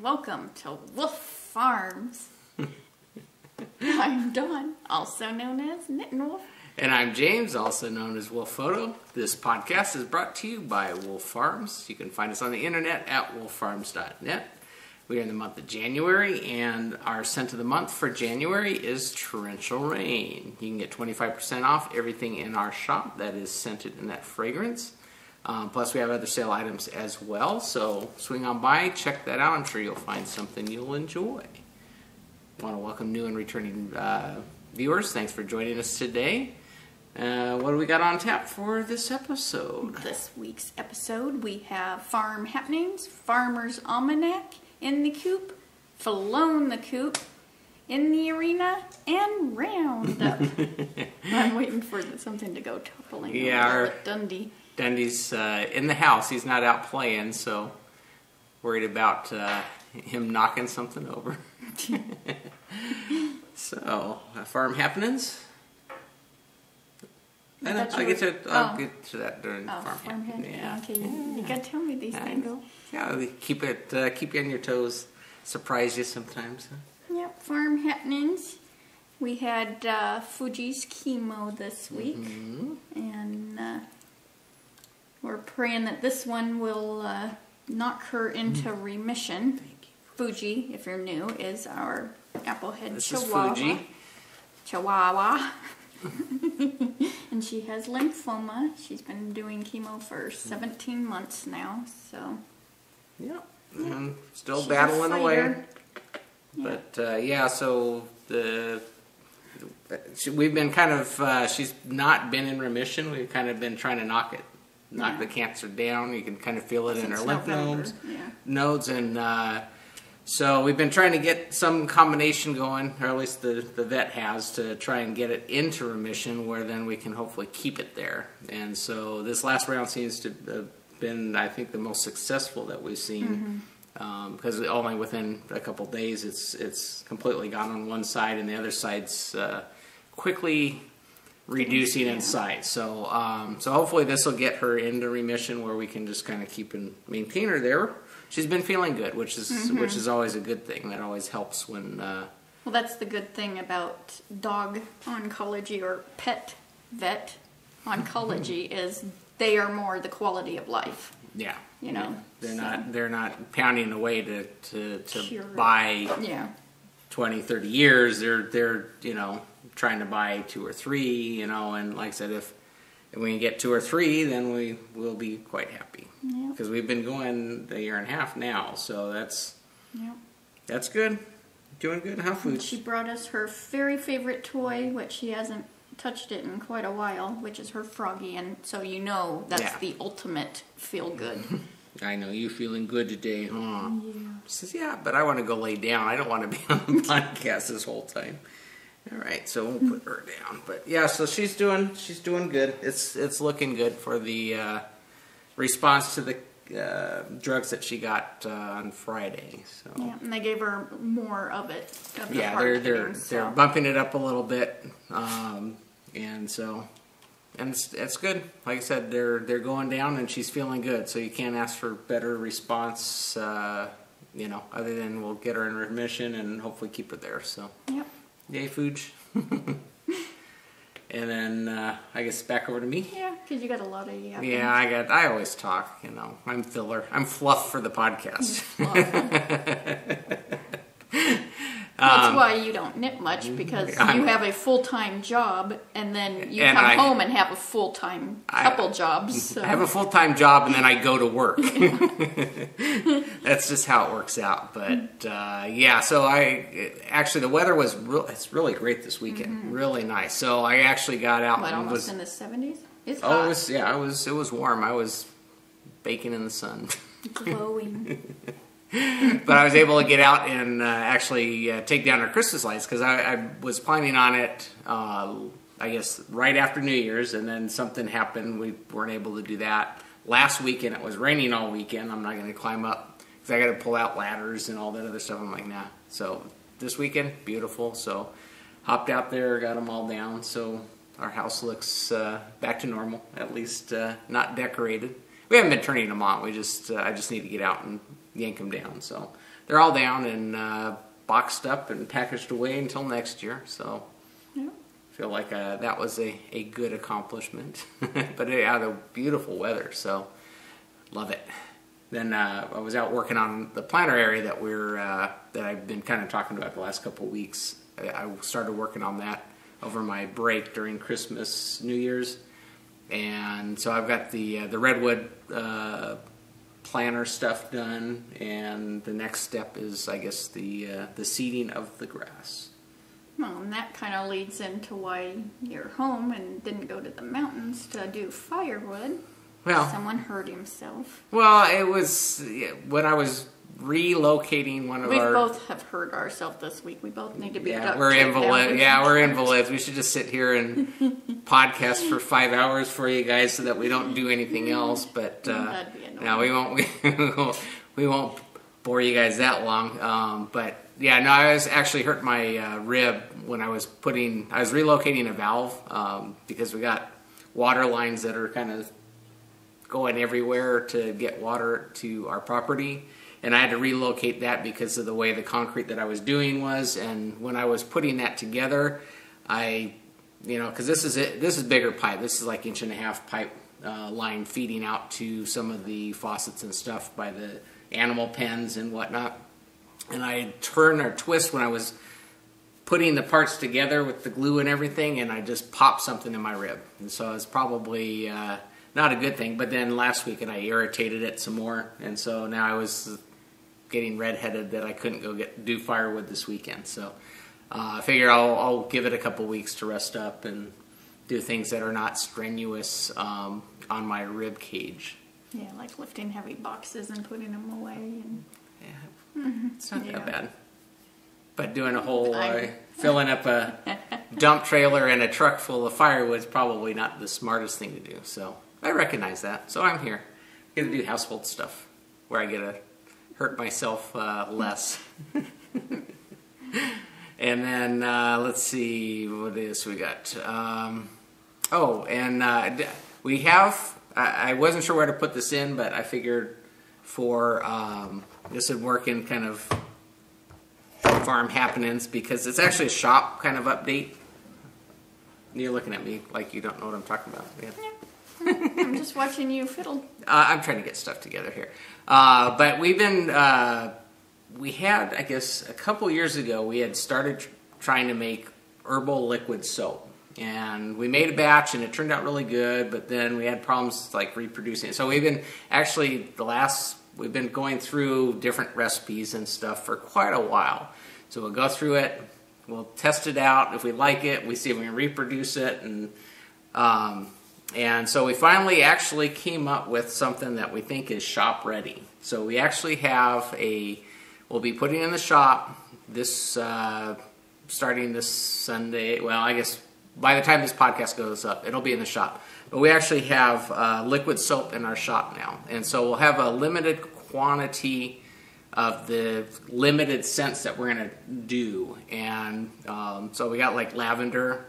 welcome to Wolf Farms. I'm Dawn, also known as Knittin' Wolf. And I'm James, also known as Wolf Photo. This podcast is brought to you by Wolf Farms. You can find us on the internet at wolffarms.net. We are in the month of January, and our scent of the month for January is Torrential Rain. You can get 25% off everything in our shop that is scented in that fragrance. Plus, we have other sale items as well, so swing on by, check that out. I'm sure you'll find something you'll enjoy. I want to welcome new and returning viewers. Thanks for joining us today. What do we got on tap for this episode? This week's episode, we have Farm Happenings, Farmer's Almanac, In the Coop, Flown the Coop, In the Arena, and Roundup. I'm waiting for something to go toppling. Yeah, Dundee. Dundee's in the house. He's not out playing, so worried about him knocking something over. So, Farm Happenings. I'll get to that during Farm Happenings. Yeah. Okay, you gotta tell me these things. Yeah, keep you on your toes. Surprise you sometimes. Yep, Farm Happenings. We had Fuji's chemo this week, and we're praying that this one will knock her into remission. Thank you. Fuji, if you're new, is our applehead This chihuahua. is Fuji. Chihuahua. And she has lymphoma. She's been doing chemo for 17 months now, so. Yep. And still She's battling a away. fighter. But so we've been kind of she's not been in remission. We've kind of been trying to knock the cancer down. You can kind of feel it in her lymph nodes, and so we've been trying to get some combination going, or at least the vet has, to try and get it into remission, where then we can hopefully keep it there. And so this last round seems to have been, I think, the most successful that we've seen. Because only within a couple days it's completely gone on one side, and the other side's quickly reducing in size. So so hopefully this will get her into remission, where we can just kind of keep and maintain her there. She's been feeling good, which is always a good thing. That always helps when. Well, that's the good thing about dog oncology or pet vet oncology is they are more the quality of life. Yeah. You know, they're not pounding away to buy 20, 30 years. They're trying to buy 2 or 3, and like I said, if we can get 2 or 3, then we will be quite happy. Because we've been going a year and a half now, so that's good. Doing good. How food? She brought us her very favorite toy, which she hasn't touched it in quite a while, which is her froggy, and so that's the ultimate feel good. I know you feeling good today, huh? Yeah. She says, yeah, but I want to go lay down. I don't want to be on the podcast this whole time. All right, so we'll put her down. But yeah, so she's doing good. It's looking good for the response to the drugs that she got on Friday. So yeah, and they gave her more of it. They're bumping it up a little bit, and it's good. Like I said, they're going down, and she's feeling good. So you can't ask for better response, other than we'll get her in remission and hopefully keep her there. So yay, Fuji. And then I guess back over to me. Yeah, because you got a lot of yapping. Yeah, I always talk. I'm filler. I'm fluff for the podcast. That's why you don't knit much, because you have a full-time job, and then you come home and have a full-time couple jobs. So. I have a full-time job, and then I go to work. That's just how it works out. But so actually the weather was it's really great this weekend. Really nice. So I actually got out. Almost in the 70s? It's hot. It was warm. I was baking in the sun. Glowing. But I was able to get out and actually take down our Christmas lights, because I was planning on it, I guess, right after New Year's, and then something happened. We weren't able to do that. Last weekend, it was raining all weekend. I'm not going to climb up, because I got to pull out ladders and all that other stuff. I'm like, nah. So this weekend, beautiful. So hopped out there, got them all down. So our house looks back to normal, at least not decorated. We haven't been turning them on. I just need to get out and yank them down. So they're all down and boxed up and packaged away until next year. So I feel like that was a good accomplishment. But it had a beautiful weather, so love it. Then I was out working on the planter area that I've been kind of talking about the last couple of weeks. I started working on that over my break during Christmas, New Year's, and so I've got the redwood planter stuff done, and the next step is, I guess, the seeding of the grass. Well, and that kind of leads into why you're home and didn't go to the mountains to do firewood. Well, someone hurt himself. Well, it was when I was relocating one of we our... We both have hurt ourselves this week. We both need to be duct we're invalids. Yeah, we're invalids. We should just sit here and podcast for 5 hours for you guys so that we don't do anything else. But no, we won't bore you guys that long. But yeah, no, I was actually hurt my rib when I was relocating a valve because we got water lines that are kind of going everywhere to get water to our property, and I had to relocate that because of the way the concrete that I was doing was. And when I was putting that together, because this is bigger pipe. This is like 1.5-inch pipe line feeding out to some of the faucets and stuff by the animal pens and whatnot. And I turn or twist when I was putting the parts together with the glue and everything, and I just popped something in my rib. And so it's probably not a good thing. But then last week, and I irritated it some more, and so now I was getting redheaded that I couldn't go do firewood this weekend. So I figure I'll give it a couple weeks to rest up and do things that are not strenuous on my rib cage. Yeah, like lifting heavy boxes and putting them away. And yeah, it's not that bad. But doing a whole filling up a dump trailer and a truck full of firewood is probably not the smartest thing to do. So I recognize that. So I'm here. I get to do household stuff where I get to hurt myself less. And then let's see what else we got. We have. I wasn't sure where to put this in, but I figured for this would work in kind of farm happenings because it's actually a shop kind of update. You're looking at me like you don't know what I'm talking about. Yeah. I'm just watching you fiddle. I'm trying to get stuff together here. But we've been, we had, I guess, a couple years ago, we had started trying to make herbal liquid soap. And we made a batch and it turned out really good, but then we had problems like reproducing it. So we've been, actually, we've been going through different recipes and stuff for quite a while. So we'll go through it, we'll test it out. If we like it, we see if we can reproduce it. And so we finally actually came up with something that we think is shop ready. So we actually have we'll be putting in the shop this, starting this Sunday. Well, I guess by the time this podcast goes up, it'll be in the shop. But we actually have liquid soap in our shop now. And so we'll have a limited quantity of the limited scents that we're going to do. And so we got like lavender.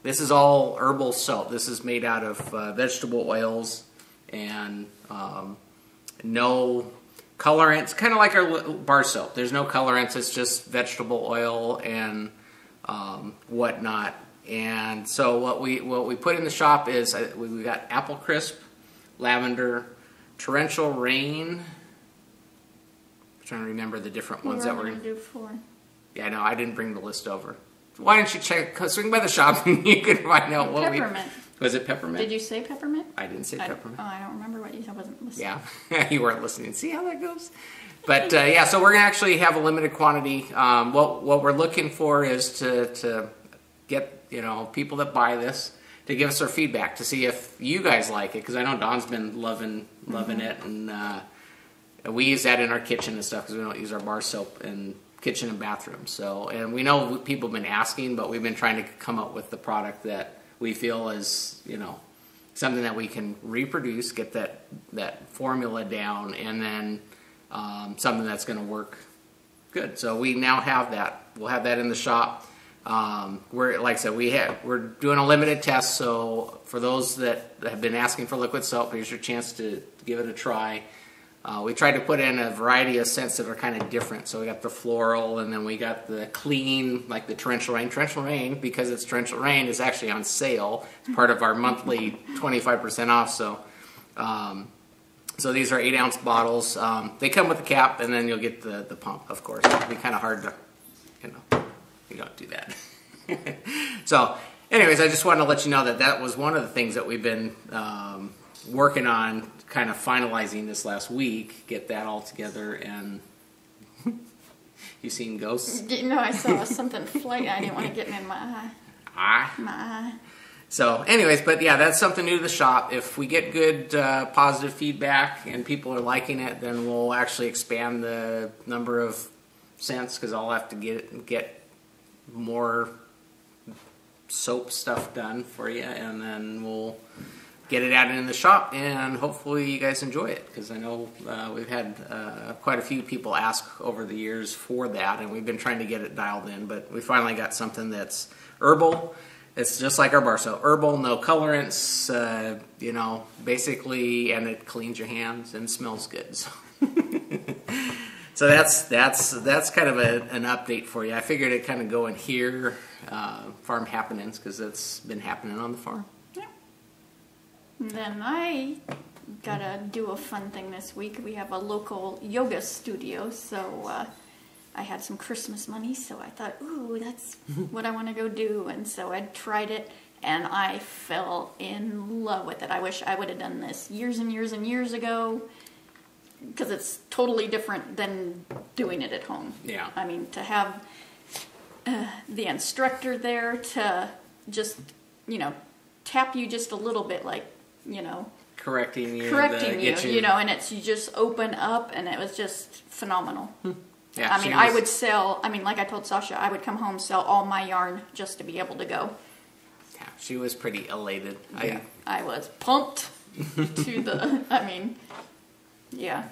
This is all herbal soap. This is made out of vegetable oils and no colorants. Kind of like our bar soap. There's no colorants. It's just vegetable oil and whatnot. And so what we put in the shop is we got apple crisp, lavender, torrential rain. I'm trying to remember the different ones that we're going to do for. Yeah, no, I didn't bring the list over. Why don't you swing by the shop and you can find out what peppermint. Was it peppermint? Did you say peppermint? I didn't say peppermint. I don't remember what you said. I wasn't listening. Yeah, you weren't listening. See how that goes? But yeah, so we're going to actually have a limited quantity. What we're looking for is to get people that buy this to give us their feedback to see if you guys like it, because I know Dawn's been loving it, and we use that in our kitchen and stuff because we don't use our bar soap in kitchen and bathroom. So, and we know people have been asking, but we've been trying to come up with the product that we feel is something that we can reproduce, get that formula down, and then something that's going to work good. So we now have that. We'll have that in the shop. We're, like I said, we're doing a limited test. So for those that have been asking for liquid soap, here's your chance to give it a try. We tried to put in a variety of scents that are kind of different. So we got the floral, and then we got the clean, like the torrential rain. Torrential rain, because it's torrential rain, is actually on sale. It's part of our monthly 25% off. So these are 8-ounce bottles. They come with a cap, and then you'll get the pump, of course. It'll be kind of hard to, you don't do that. So, anyways, I just wanted to let you know that was one of the things that we've been working on, kind of finalizing this last week. Get that all together, and you seen ghosts? I saw something flight. I didn't want to get them in my eye. My eye. So, anyways, but yeah, that's something new to the shop. If we get good positive feedback and people are liking it, then we'll actually expand the number of scents, because I'll have to get more soap stuff done for you, and then we'll get it added in the shop, and hopefully you guys enjoy it, because I know we've had quite a few people ask over the years for that, and we've been trying to get it dialed in, but we finally got something that's herbal. It's just like our bar soap. Herbal, no colorants, basically, and it cleans your hands and smells good. So that's kind of an update for you. I figured it'd kind of go in here, farm happenings, because it's been happening on the farm. Yeah. And then I gotta do a fun thing this week. We have a local yoga studio, so I had some Christmas money, so I thought, ooh, that's what I want to go do. And so I tried it, and I fell in love with it. I wish I would have done this years and years and years ago, because it's totally different than doing it at home. Yeah. I mean, to have the instructor there to just, tap you just a little bit, like, correcting you, and it's, you just open up, and it was just phenomenal. Yeah, I would sell, like I told Sasha, I would come home, sell all my yarn just to be able to go. Yeah, she was pretty elated. Yeah. I was pumped to the, yeah.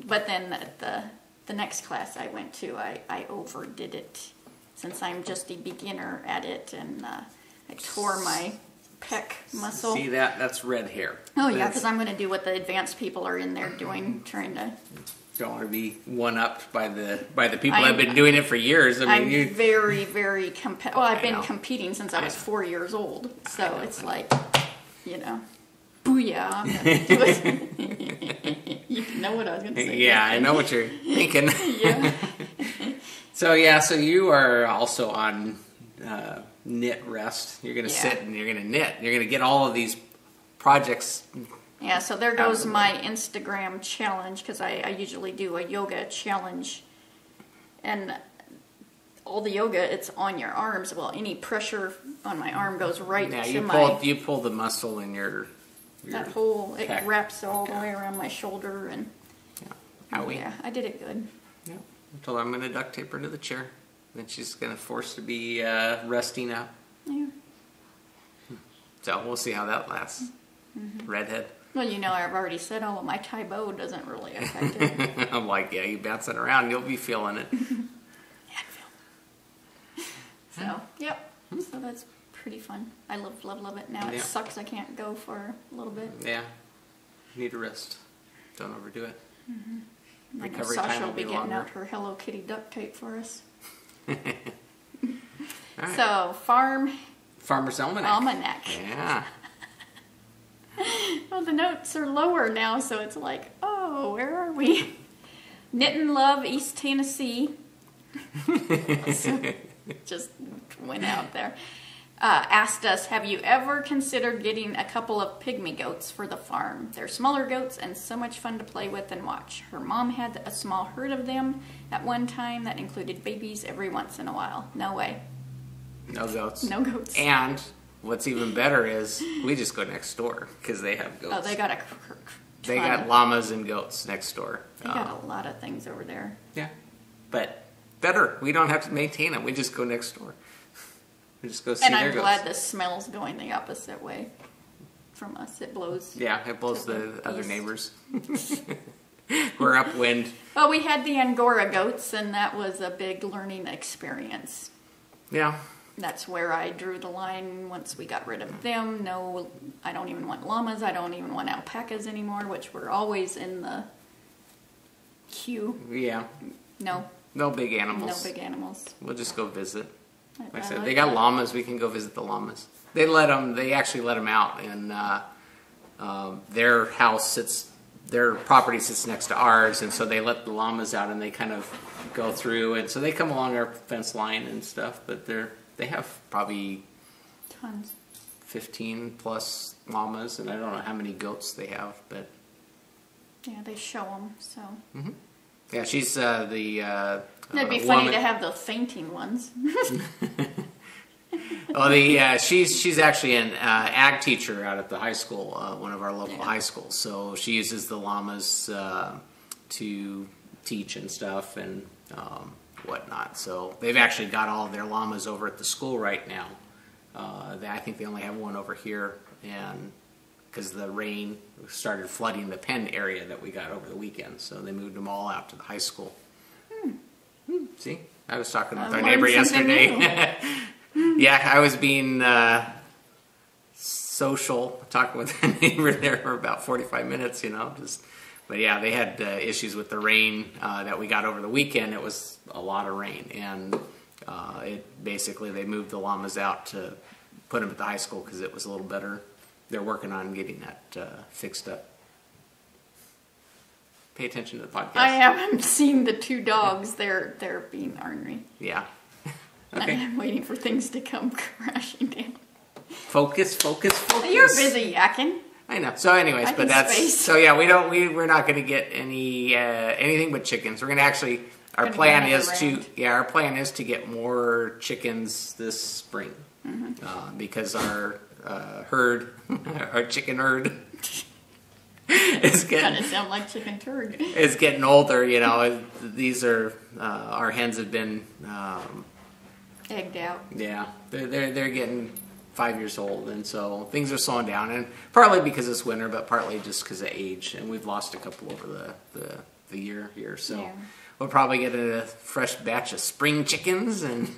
But then the next class I went to, I overdid it, since I'm just a beginner at it, and I tore my pec muscle. See that's red hair. Oh yeah, because I'm going to do what the advanced people are in there doing, trying to... Don't want to be one-upped by the people that have been doing it for years. I'm very, very competitive. Well, I've been competing since I was 4 years old, so it's like, booyah, I'm going to do it. You know what I was going to say. Yeah, I know what you're thinking. Yeah. So you are also on knit rest. You're going to sit and you're going to knit. You're going to get all of these projects. Yeah, so there goes my Instagram challenge, because I usually do a yoga challenge, and all the yoga, it's on your arms. Well, any pressure on my arm goes right to you pull the muscle in your that whole, it wraps all the way around my shoulder, and yeah, I did it good. Yeah, I told her I'm going to duct tape her to the chair, then she's going to force to be resting up. Yeah. So we'll see how that lasts. Mm-hmm. Redhead. Well, I've already said, my Thai bow doesn't really affect it. I'm like, yeah, you bounce it around, you'll be feeling it. So, yep. So that's pretty fun. I love it. Now it sucks I can't go for a little bit. Yeah. Need a rest. Don't overdo it. Mm-hmm. Recovery Sasha time will be getting longer. out her Hello Kitty duct tape for us. Right. So, Farmer's Almanac. Almanac. Yeah. Well, the notes are lower now, so it's like, oh, where are we? Knit and Love, East Tennessee. So, just went out there. Asked us, have you ever considered getting a couple of pygmy goats for the farm? They're smaller goats and so much fun to play with and watch. Her mom had a small herd of them at one time that included babies every once in a while. No way. No goats. No goats. And what's even better is we just go next door, because they have goats. Oh, they got They got llamas and goats next door. They got a lot of things over there. Yeah. But better. We don't have to maintain them. We just go next door. We just go see their goats. And I'm glad the smell's going the opposite way from us. It blows. Yeah, it blows the other neighbors. We're upwind. Well, we had the Angora goats, and that was a big learning experience. Yeah. That's where I drew the line once we got rid of them. No, I don't even want llamas. I don't even want alpacas anymore, which were always in the Q. Yeah. No. No big animals. No big animals. We'll just go visit. Like I said, like they got that. llamas. We can go visit the llamas. They actually let them out, and their house sits, their property sits next to ours, and so they let the llamas out, and they kind of go through, and so they come along our fence line and stuff. But they have probably Tons. 15 plus llamas, and I don't know how many goats they have, but Yeah, they show them. So. Mm-hmm. Yeah, she's the. It'd be funny to have the fainting ones. Oh, she's actually an ag teacher out at the high school, one of our local high schools. So she uses the llamas to teach and stuff and whatnot. So they've actually got all of their llamas over at the school right now. I think they only have one over here, and because the rain started flooding the pen area that we got over the weekend, so they moved them all out to the high school. See, I was talking with our neighbor yesterday. Yeah, I was being social, talking with the neighbor there for about 45 minutes, But yeah, they had issues with the rain that we got over the weekend. It was a lot of rain, and they moved the llamas out to put them at the high school because it was a little better. They're working on getting that fixed up. Pay attention to the podcast. I haven't seen the two dogs. They're being ornery. Yeah. Okay. I'm waiting for things to come crashing down. Focus. You're busy yakking. I know. So, anyways, but that's space. So. Yeah, we're not going to get anything but chickens. We're going to actually. Our plan is to get more chickens this spring, because our herd, our chicken herd, is getting Kind of sound like chicken turd. It's getting older. These are our hens have been. Egged out. Yeah, they're getting 5 years old, and so things are slowing down, and partly because it's winter, but partly just because of age, and we've lost a couple over the year here, so we'll probably get a fresh batch of spring chickens and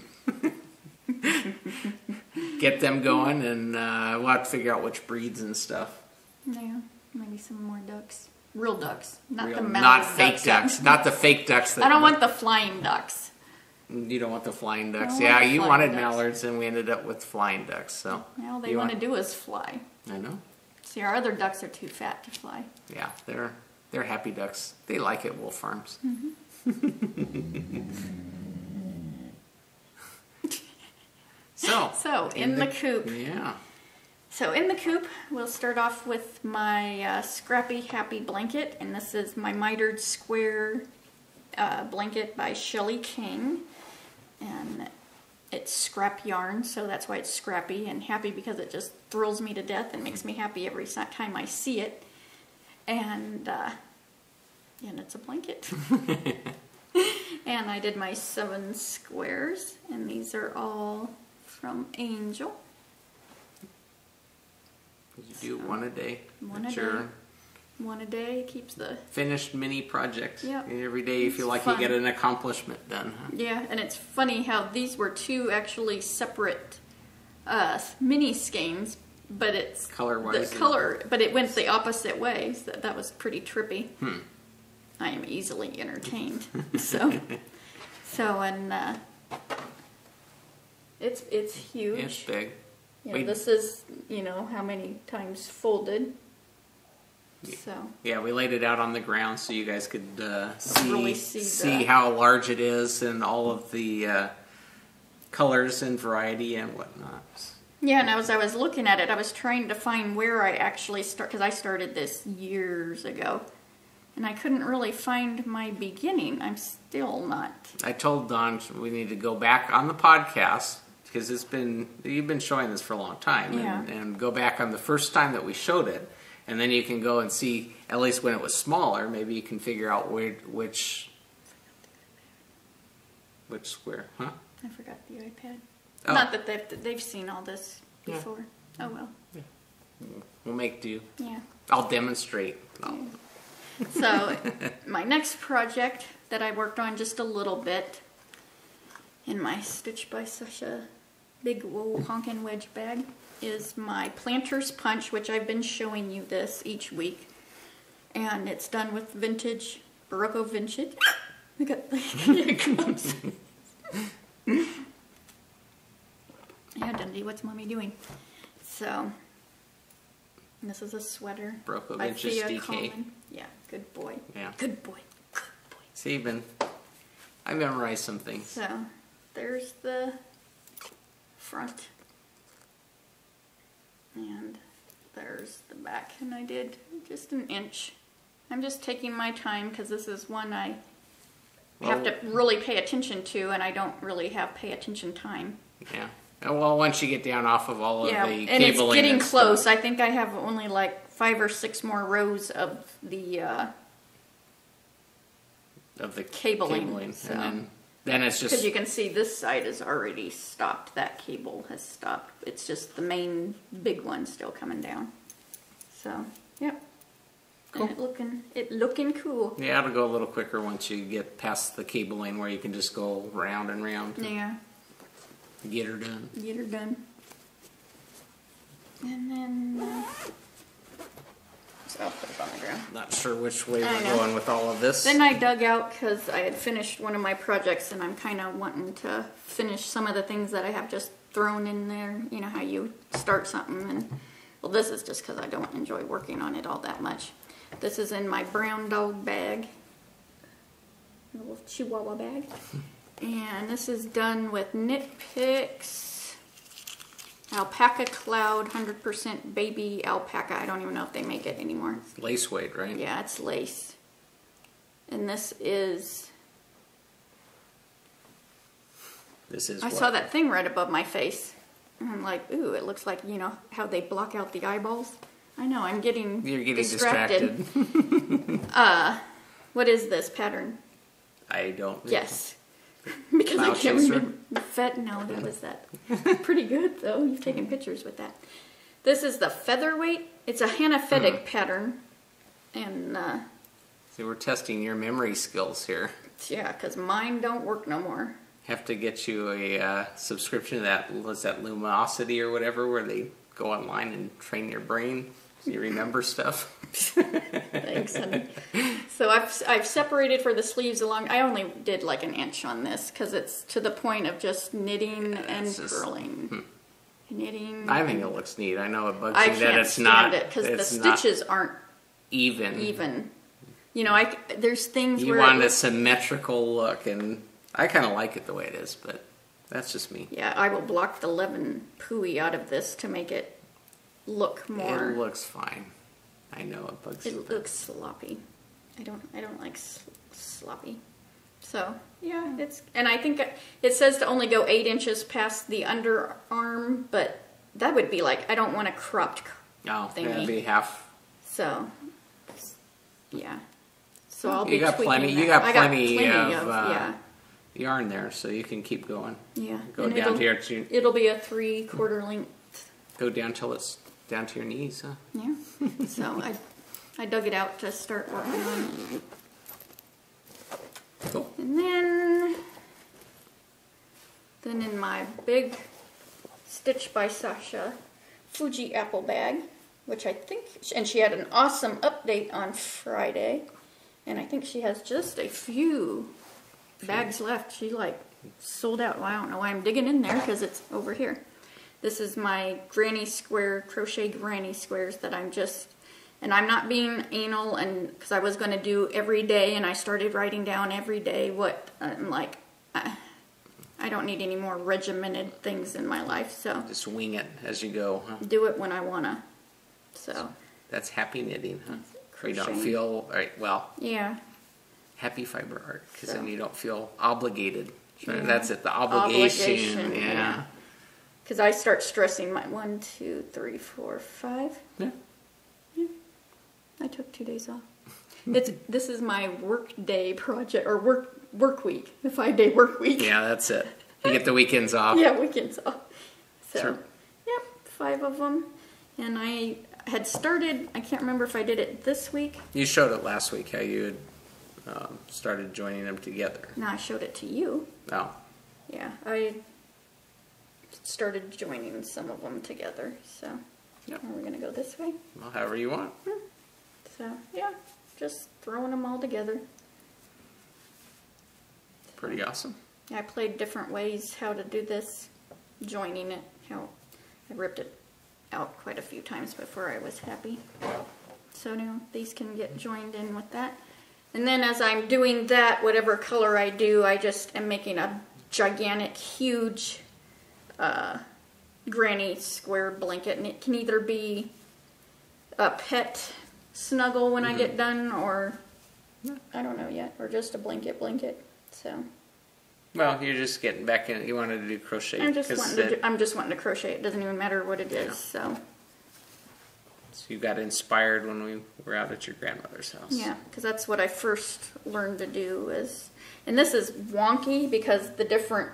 get them going, and we'll have to figure out which breeds and stuff. Yeah, maybe some more ducks. Real ducks, not fake ducks. Not the fake ducks. I don't want the flying ducks. You don't want the flying ducks. Yeah, you wanted mallards, and we ended up with flying ducks. So all they want to do is fly. I know. See, our other ducks are too fat to fly. Yeah, they're happy ducks. They like it, wolf farms. So in the coop. Yeah. So in the coop, we'll start off with my Scrappy Happy blanket, and this is my mitered square blanket by Shelley King. And it's scrap yarn, so that's why it's scrappy, and happy because it just thrills me to death and makes me happy every time I see it. And it's a blanket. And I did my 7 squares, and these are all from Angel. You do one a day. One a day. One a day keeps the finished mini project. Yep. And every day you feel like you get an accomplishment done. Huh? Yeah, and it's funny how these were 2 actually separate mini skeins, but it's color-wise. But it went the opposite way. So that was pretty trippy. I am easily entertained. So and it's huge. It's big. This is how many times folded. So yeah, we laid it out on the ground so you guys could see how large it is and all of the colors and variety and whatnot. Yeah, and as I was looking at it, I was trying to find where I actually because I started this years ago, and I couldn't really find my beginning. I'm still not. I told Dawn we need to go back on the podcast because you've been showing this for a long time, and go back on the first time that we showed it. And then you can go and see, at least when it was smaller, maybe you can figure out which square, huh? I forgot the iPad. Oh. Not that they've seen all this before. Oh well. Yeah. We'll make do. Yeah. I'll demonstrate. Yeah. So my next project that I worked on just a little bit in my Stitch by Sasha big honkin' wedge bag is my Planter's Punch, which I've been showing you this each week. And it's done with vintage Barocco Vintage. Look at here it comes. Yeah, Dundee, what's Mommy doing? So, this is a sweater. Barocco by Vintage Thea DK. Coleman. Yeah, good boy. Yeah. Good boy. Good boy. See, I memorized some things. So, there's the front. And there's the back. And I did just an inch. I'm just taking my time because this is one I have to really pay attention to, and I don't really have pay attention time. Yeah. Well, once you get down off of all of the cabling and it's getting close. stuff. I think I have only like 5 or 6 more rows of the cabling. So. And then it's just... Because you can see this side is already stopped. That cable has stopped. It's just the main big one still coming down. So, yep. Cool. And it looking cool. Yeah, it'll go a little quicker once you get past the cabling where you can just go round and round. Yeah. Get her done. Get her done. And then... so I'll put it on the ground. Not sure which way we're going with all of this. Then I dug out because I had finished one of my projects and I'm kind of wanting to finish some of the things that I have just thrown in there. You know how you start something and... Well, this is just because I don't enjoy working on it all that much. This is in my brown dog bag. A little chihuahua bag. And this is done with Knit Picks. Alpaca Cloud, 100% baby alpaca. I don't even know if they make it anymore. Lace weight, right? Yeah, it's lace. And this is... I saw that thing right above my face. And I'm like, ooh, it looks like, you know, how they block out the eyeballs. I know, You're getting distracted. What is this pattern? I don't... Yes. Because I can't remember. No, that was that. Pretty good, though. You've taken pictures with that. This is the featherweight. It's a Hannah Feddig pattern. And, see, we're testing your memory skills here. Yeah, because mine don't work no more. Have to get you a subscription to that, what's that, Luminosity or whatever, where they go online and train your brain so you remember stuff. Thanks, honey. So I've separated for the sleeves along. I only did like an inch on this because it's to the point of just knitting and purling. Knitting. I think it looks neat. I know it bugs I you that it's not. It because the stitches aren't even. You know, there's things you where want a symmetrical look, and I kind of like it the way it is, but that's just me. Yeah, I will block the Levin Pooey out of this to make it look more. It looks fine. I know it bugs you. It looks sloppy. I don't like sloppy. So yeah, and I think it says to only go 8 inches past the underarm, but that would be like I don't want a cropped thingy. That'd be half. So yeah. So I'll be You got tweaking plenty of yarn there, so you can keep going. Yeah. Go down to your... It'll be a 3/4 length. Go down till it's down to your knees, huh? Yeah. So I dug it out to start working on it. Cool. And then in my big Stitch by Sasha Fuji apple bag, which I think, and she had an awesome update on Friday, and I think she has just a few bags left. She like sold out. Well, I don't know why I'm digging in there because it's over here. This is my granny square, crochet granny squares that I'm just, and I'm not being anal, and because I was going to do every day, and I started writing down every day what, I'm like, I don't need any more regimented things in my life, so. Just wing it as you go, huh? Do it when I want to, so. That's happy knitting, huh? You Crocheting. don't feel, well. Yeah. Happy fiber art, because then you don't feel obligated. So Yeah. That's it, the obligation. Yeah. Because I start stressing my 1, 2, 3, 4, 5. Yeah. Yeah. I took 2 days off. This is my work day project, or work week, the 5-day work week. Yeah, that's it. You get the weekends off. Yeah, weekends off. So, Sure. Yep, 5 of them. And I had started, I can't remember if I did it this week. You showed it last week, how you had started joining them together. No, I showed it to you. Oh. Yeah, I started joining some of them together. So, Yep. Are we going to go this way? Well, however you want. So, yeah, just throwing them all together. pretty awesome. I played different ways how to do this, joining it. How I ripped it out quite a few times before I was happy. So now these can get joined in with that. And then as I'm doing that, whatever color I do, I just am making a gigantic, huge granny square blanket. And it can either be a pet snuggle when I get done, or I don't know yet, or just a blanket. So. Well, you're just getting back in. You wanted to do crochet. I'm just wanting to crochet. It doesn't even matter what it is. So you got inspired when we were out at your grandmother's house. Yeah, because that's what I first learned to do. And this is wonky because the different,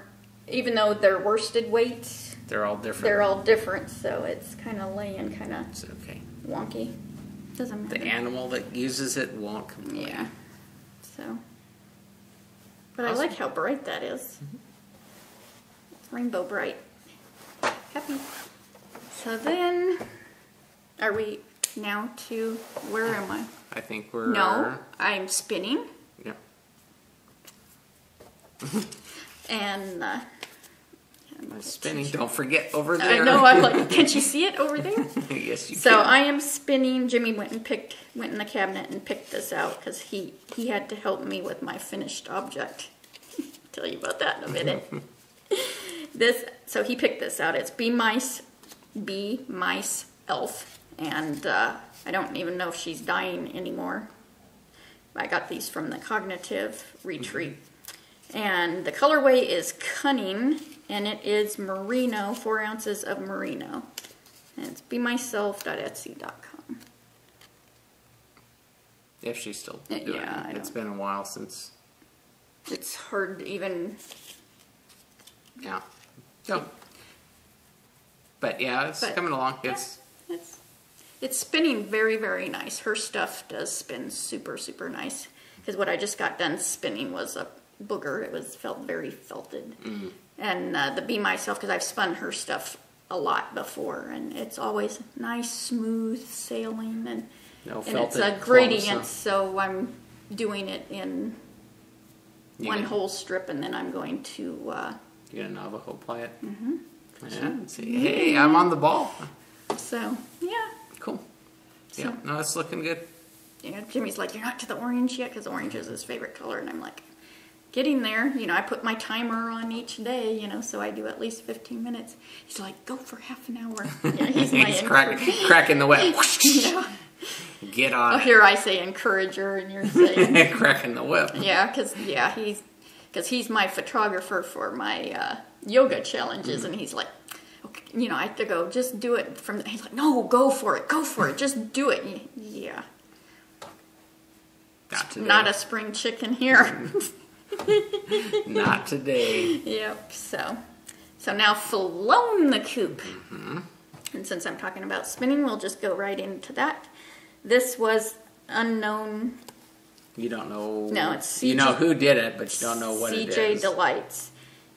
even though they're worsted weights, they're all different. They're all different, so it's kind of laying kind of wonky. Doesn't matter. The animal that uses it won't complain. Yeah. So. But awesome. I like how bright that is. Rainbow bright. Happy. So then, are we now to, where am I? I think we're... No, I'm spinning. Yeah. And, spinning, don't forget over there. I know, I'm like, can't you see it over there? Yes, you can. So I am spinning. Jimmy went in the cabinet and picked this out because he had to help me with my finished object. Tell you about that in a minute. So he picked this out. It's Be Mice Elf. And I don't even know if she's dying anymore. I got these from the Cognitive Retreat. And the colorway is Cunning, and it is merino, 4 ounces of merino. And it's BeMyself.etsy.com. If she's still doing it. Yeah, it's been a while since. It's hard to even. Yeah. So. But yeah, it's coming along. Yeah, it's spinning very, very nice. Her stuff does spin super, super nice. Because what I just got done spinning was a booger. It felt very felted. Mm-hmm. And the Be Myself, because I've spun her stuff a lot before, and it's always nice, smooth sailing, and it's a gradient, so I'm doing it in one whole strip, and then I'm going to... You gonna Navajo ply it? Mm-hmm. Yeah, see, hey, I'm on the ball. So, yeah. Cool. Yeah, no, it's looking good. Yeah, Jimmy's like, you're not to the orange yet, because orange is his favorite color, and I'm like, getting there. You know, I put my timer on each day, you know, so I do at least 15 minutes. He's like, go for half an hour. Yeah, he's cracking the whip. Yeah. Get on it. Here I say encourager, and you're saying... cracking the whip. Yeah, because he's my photographer for my yoga challenges, and he's like, okay, you know, I have to go, just do it from... He's like, no, go for it, just do it. Yeah. Not a spring chicken here. Not today. Yep. So now flown the coop. Mm-hmm. And since I'm talking about spinning, we'll just go right into that. This was unknown. You don't know. No, it's CJ. You know who did it, but you don't know what it is. CJ Delights.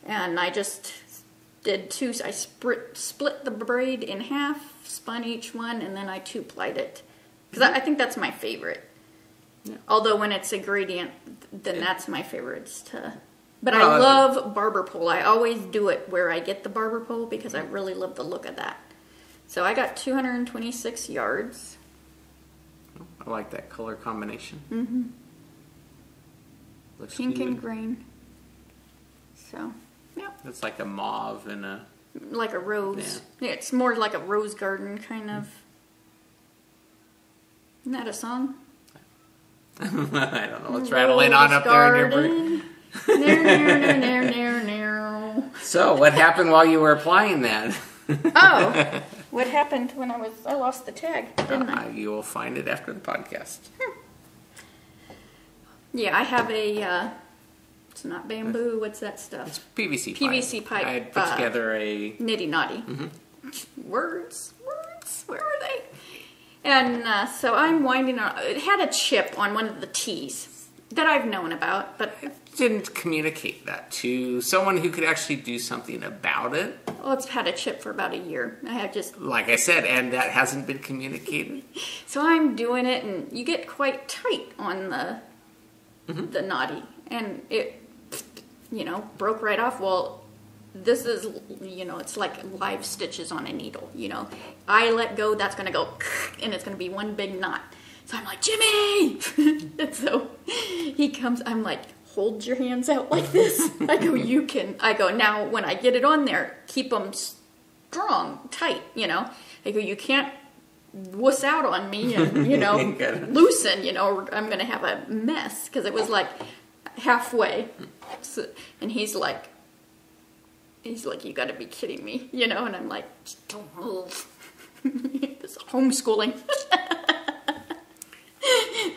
And I just did two. I split the braid in half, spun each one, and then I 2-plied it. Because I think that's my favorite. Yeah. Although when it's a gradient, then that's my favorites to. But I love barber pole. I always do it where I get the barber pole because I really love the look of that. So I got 226 yards. I like that color combination. Mm-hmm. Looks pink good. and green. So, yeah. It's like a mauve and a... Like a rose. Yeah, it's more like a rose garden kind of. Isn't that a song? I don't know what's rattling on up there in your brain. So, what happened while you were applying that? Oh, what happened when I lost the tag, didn't I? You will find it after the podcast. Yeah, I have a, it's not bamboo, what's that stuff? It's PVC pipe. PVC pipe. I put together a... Nitty Naughty. Mm-hmm. Words, where are they? And so I'm winding on. It had a chip on one of the T's that I've known about, but I didn't communicate that to someone who could actually do something about it. Well, it's had a chip for about a year. I have just, like I said, and that hasn't been communicated. So I'm doing it, and you get quite tight on the naughty, and you know, broke right off. Well, this is, you know, it's like live stitches on a needle, you know. I let go, that's going to go, and it's going to be one big knot. So I'm like, Jimmy! And so he comes, I'm like, hold your hands out like this. I go, you can. I go, now when I get it on there, keep them strong, tight, you know. I go, you can't wuss out on me and, you know, loosen, you know, or I'm going to have a mess. Because it was like halfway. So, and he's like, you got to be kidding me, you know. And I'm like, don't move. This is homeschooling.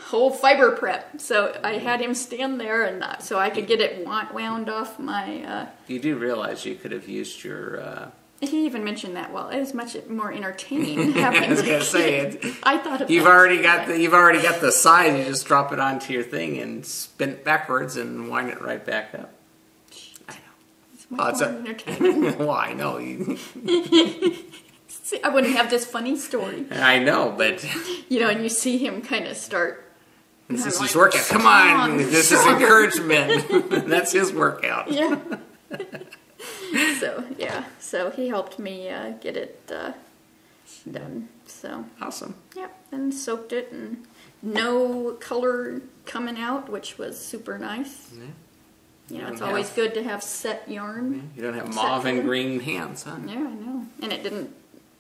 Whole fiber prep. So I had him stand there, and so I could get it wound off my... You do realize you could have used your... He even mentioned that. Well, it was much more entertaining having... I was going to say it. I thought of you've already got the side. You just drop it onto your thing and spin it backwards and wind it right back up. I know. It's much more entertaining. Well, I know. See, I wouldn't have this funny story. I know, but... You know, and you see him kind of start... This is his workout. Come on. This is encouragement. That's his workout. Yeah. So, yeah. So he helped me get it done. So. Awesome. Yeah. Then soaked it, and no color coming out, which was super nice. Yeah. You know, it's always good to have set yarn. Yeah. You don't have mauve and green hands, huh? Yeah, I know. And it didn't...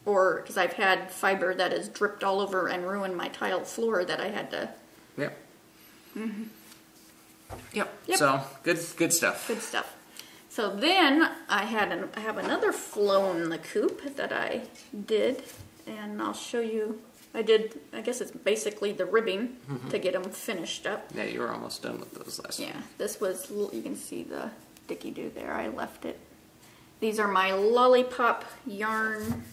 Or, because I've had fiber that has dripped all over and ruined my tile floor that I had to... Yep. Mm-hmm. Yep. So, good stuff. Good stuff. So then I have another flow in the Coop that I did, and I'll show you. I guess it's basically the ribbing to get them finished up. Yeah, you were almost done with those last Yeah, this was, you can see the dicky-doo there. I left it. These are my Lollipop yarn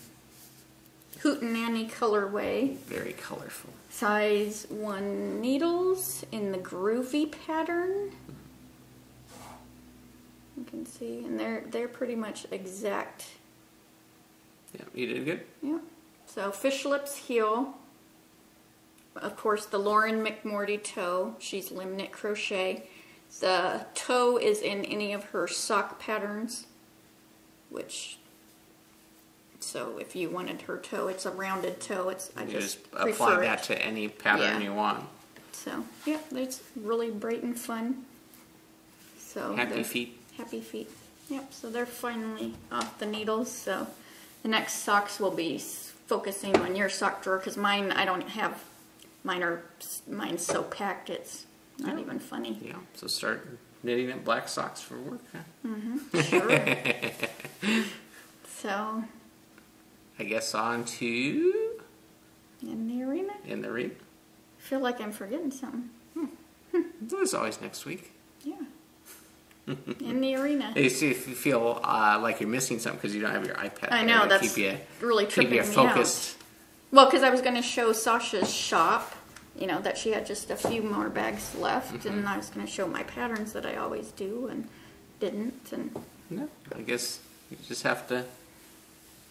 Hootenanny colorway. Very colorful. Size 1 needles in the groovy pattern. You can see, and they're pretty much exact. Yeah, you did good. Yeah. So fish lips heel. Of course, the Lauren McMorty toe. She's limb knit crochet. The toe is in any of her sock patterns, which. So if you wanted her toe, it's a rounded toe. I just apply that to any pattern you want. So yeah, it's really bright and fun. So happy feet. Happy feet. Yep. So they're finally off the needles. So the next socks will be focusing on your sock drawer, because mine I don't have. Mine's so packed it's not even funny. Yeah. So start knitting up black socks for work. Huh? Sure. So. I guess on to... In the arena? In the arena. I feel like I'm forgetting something. There's always next week. Yeah. In the arena. You see, if you feel like you're missing something because you don't have your iPad. I know, that's really tripping me focused. Well, because I was going to show Sasha's shop, you know, that she had just a few more bags left, and I was going to show my patterns that I always do and didn't. And no, I guess you just have to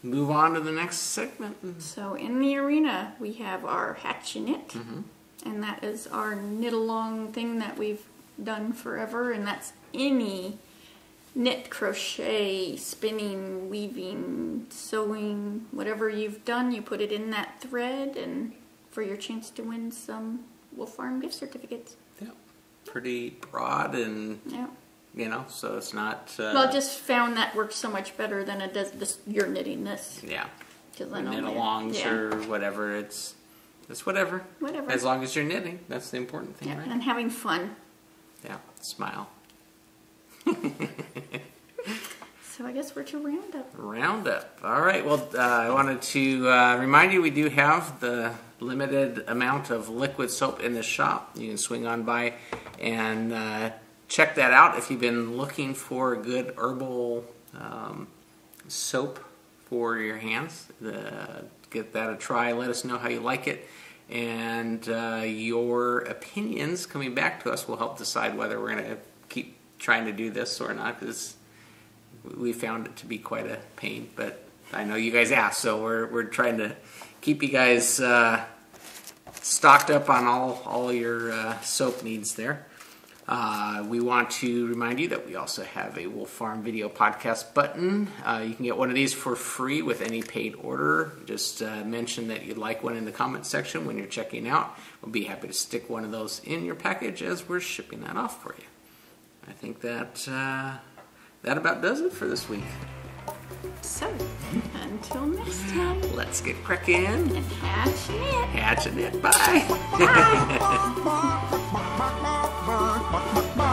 move on to the next segment. So in the arena, we have our Hatchy Knit, and that is our knit along thing that we've done forever, and that's any knit, crochet, spinning, weaving, sewing, whatever you've done, you put it in that thread, and for your chance to win some Wolf Farm gift certificates. Yeah, pretty broad and you know, so it's not... well, I just found that works so much better than it does this. You're knitting this. Yeah. Knit alongs or whatever. It's whatever. Whatever. As long as you're knitting. That's the important thing, right? And having fun. Yeah. Smile. So I guess we're to Roundup. Roundup. All right. Well, I wanted to remind you we do have the limited amount of liquid soap in the shop. You can swing on by and... check that out if you've been looking for a good herbal soap for your hands. Get that a try. Let us know how you like it. And your opinions coming back to us will help decide whether we're going to keep trying to do this or not, because we found it to be quite a pain. But I know you guys asked, so we're trying to keep you guys stocked up on all your soap needs there. We want to remind you that we also have a Wolf Farm Video Podcast button. You can get one of these for free with any paid order. Just mention that you'd like one in the comments section when you're checking out. We'll be happy to stick one of those in your package as we're shipping that off for you. I think that that about does it for this week. So, until next time, let's get cracking and hatching it. Bye. Bye.